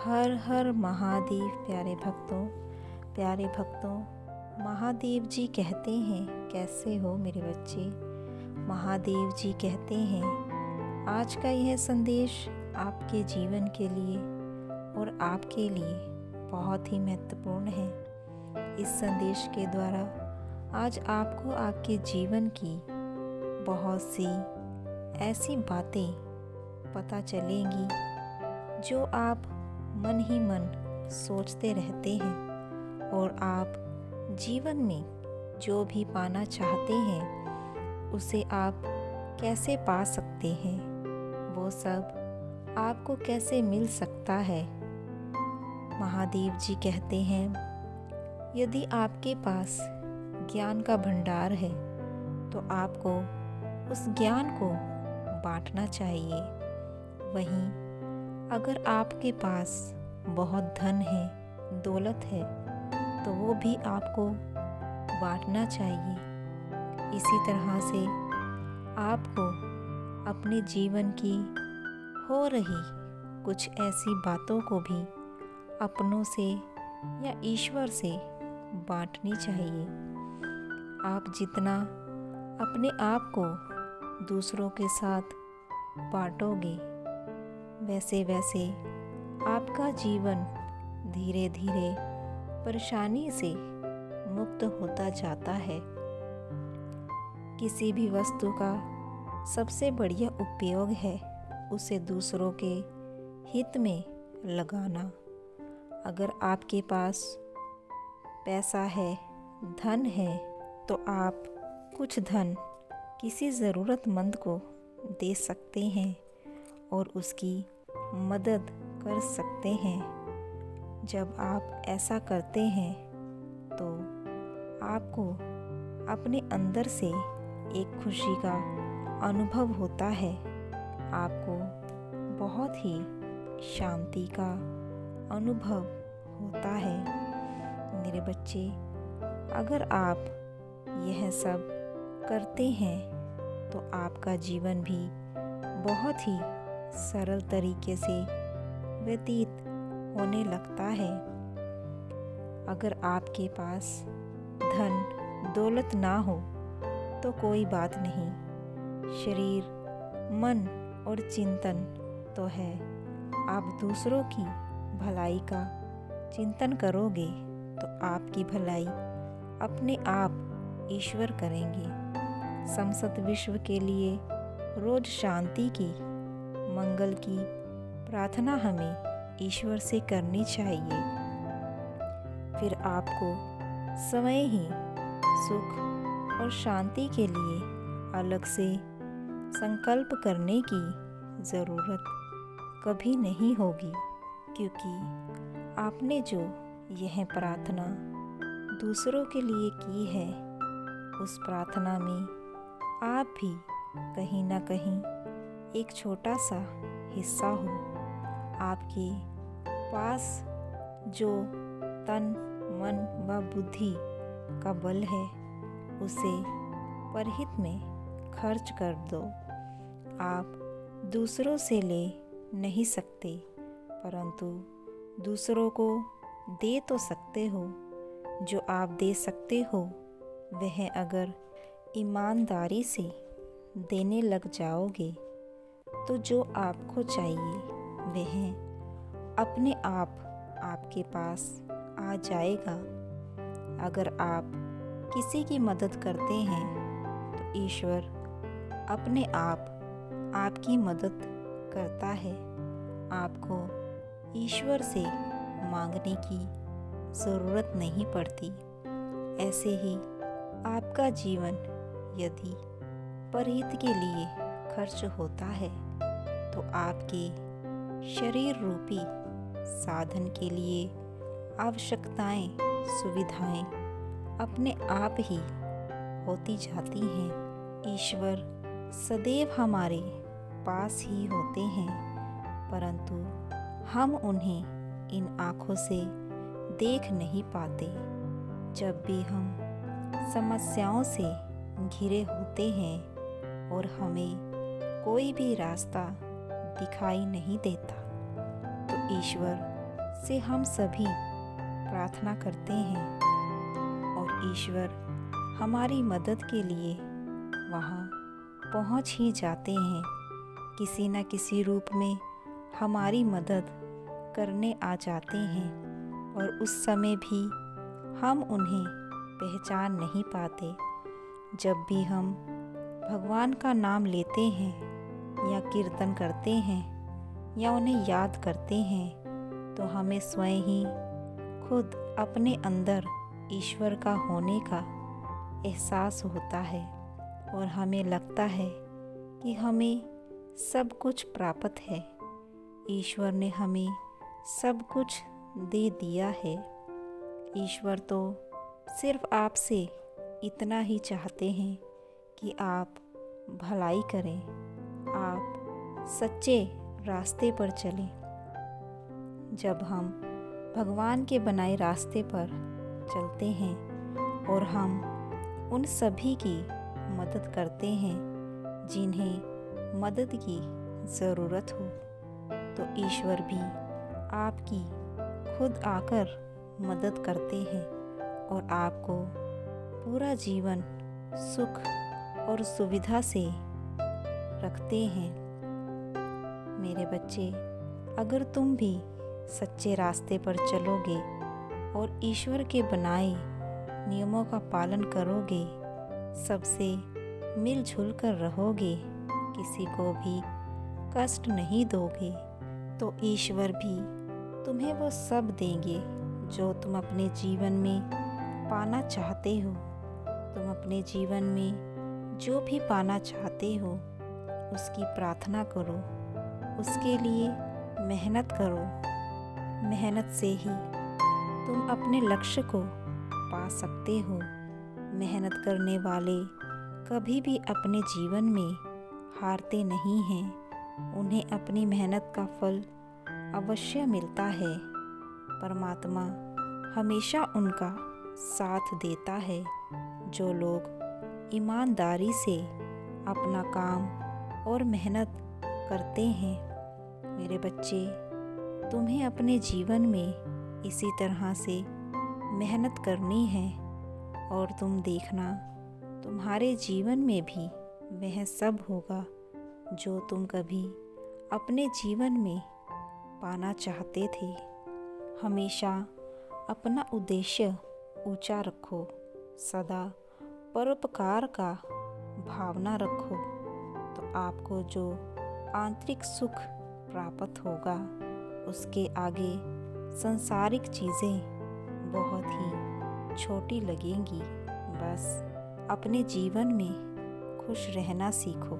हर हर महादेव। प्यारे भक्तों, महादेव जी कहते हैं, कैसे हो मेरे बच्चे। महादेव जी कहते हैं, आज का यह संदेश आपके जीवन के लिए और आपके लिए बहुत ही महत्वपूर्ण है। इस संदेश के द्वारा आज आपको आपके जीवन की बहुत सी ऐसी बातें पता चलेंगी जो आप मन ही मन सोचते रहते हैं और आप जीवन में जो भी पाना चाहते हैं उसे आप कैसे पा सकते हैं, वो सब आपको कैसे मिल सकता है। महादेव जी कहते हैं, यदि आपके पास ज्ञान का भंडार है तो आपको उस ज्ञान को बांटना चाहिए। वहीं अगर आपके पास बहुत धन है, दौलत है, तो वो भी आपको बांटना चाहिए। इसी तरह से आपको अपने जीवन की हो रही कुछ ऐसी बातों को भी अपनों से या ईश्वर से बांटनी चाहिए। आप जितना अपने आप को दूसरों के साथ बांटोगे, वैसे वैसे आपका जीवन धीरे धीरे परेशानी से मुक्त होता जाता है। किसी भी वस्तु का सबसे बढ़िया उपयोग है उसे दूसरों के हित में लगाना। अगर आपके पास पैसा है, धन है, तो आप कुछ धन किसी ज़रूरतमंद को दे सकते हैं और उसकी मदद कर सकते हैं। जब आप ऐसा करते हैं तो आपको अपने अंदर से एक खुशी का अनुभव होता है। आपको बहुत ही शांति का अनुभव होता है। मेरे बच्चे, अगर आप यह सब करते हैं तो आपका जीवन भी बहुत ही सरल तरीके से व्यतीत होने लगता है। अगर आपके पास धन दौलत ना हो तो कोई बात नहीं, शरीर, मन और चिंतन तो है। आप दूसरों की भलाई का चिंतन करोगे तो आपकी भलाई अपने आप ईश्वर करेंगे। समस्त विश्व के लिए रोज शांति की, मंगल की प्रार्थना हमें ईश्वर से करनी चाहिए। फिर आपको स्वयं ही सुख और शांति के लिए अलग से संकल्प करने की ज़रूरत कभी नहीं होगी, क्योंकि आपने जो यह प्रार्थना दूसरों के लिए की है, उस प्रार्थना में आप भी कहीं ना कहीं एक छोटा सा हिस्सा हो। आपके पास जो तन, मन व बुद्धि का बल है उसे परहित में खर्च कर दो। आप दूसरों से ले नहीं सकते, परंतु दूसरों को दे तो सकते हो। जो आप दे सकते हो वह अगर ईमानदारी से देने लग जाओगे तो जो आपको चाहिए वह अपने आप आपके पास आ जाएगा। अगर आप किसी की मदद करते हैं तो ईश्वर अपने आप आपकी मदद करता है। आपको ईश्वर से मांगने की ज़रूरत नहीं पड़ती। ऐसे ही आपका जीवन यदि परहित के लिए खर्च होता है तो आपके शरीर रूपी साधन के लिए आवश्यकताएं, सुविधाएं अपने आप ही होती जाती हैं। ईश्वर सदैव हमारे पास ही होते हैं, परंतु हम उन्हें इन आँखों से देख नहीं पाते। जब भी हम समस्याओं से घिरे होते हैं और हमें कोई भी रास्ता दिखाई नहीं देता तो ईश्वर से हम सभी प्रार्थना करते हैं और ईश्वर हमारी मदद के लिए वहाँ पहुँच ही जाते हैं। किसी न किसी रूप में हमारी मदद करने आ जाते हैं और उस समय भी हम उन्हें पहचान नहीं पाते। जब भी हम भगवान का नाम लेते हैं या कीर्तन करते हैं या उन्हें याद करते हैं तो हमें स्वयं ही खुद अपने अंदर ईश्वर का होने का एहसास होता है और हमें लगता है कि हमें सब कुछ प्राप्त है। ईश्वर ने हमें सब कुछ दे दिया है। ईश्वर तो सिर्फ आपसे इतना ही चाहते हैं कि आप भलाई करें, आप सच्चे रास्ते पर चलें। जब हम भगवान के बनाए रास्ते पर चलते हैं और हम उन सभी की मदद करते हैं जिन्हें मदद की ज़रूरत हो, तो ईश्वर भी आपकी खुद आकर मदद करते हैं और आपको पूरा जीवन सुख और सुविधा से रखते हैं। मेरे बच्चे, अगर तुम भी सच्चे रास्ते पर चलोगे और ईश्वर के बनाए नियमों का पालन करोगे, सबसे मिलजुल कर रहोगे, किसी को भी कष्ट नहीं दोगे, तो ईश्वर भी तुम्हें वो सब देंगे जो तुम अपने जीवन में पाना चाहते हो। तुम अपने जीवन में जो भी पाना चाहते हो उसकी प्रार्थना करो, उसके लिए मेहनत करो। मेहनत से ही तुम अपने लक्ष्य को पा सकते हो। मेहनत करने वाले कभी भी अपने जीवन में हारते नहीं हैं। उन्हें अपनी मेहनत का फल अवश्य मिलता है। परमात्मा हमेशा उनका साथ देता है। जो लोग ईमानदारी से अपना काम और मेहनत करते हैं। मेरे बच्चे, तुम्हें अपने जीवन में इसी तरह से मेहनत करनी है और तुम देखना तुम्हारे जीवन में भी वह सब होगा जो तुम कभी अपने जीवन में पाना चाहते थे। हमेशा अपना उद्देश्य ऊंचा रखो, सदा परोपकार का भावना रखो, तो आपको जो आंतरिक सुख प्राप्त होगा उसके आगे सांसारिक चीज़ें बहुत ही छोटी लगेंगी। बस अपने जीवन में खुश रहना सीखो।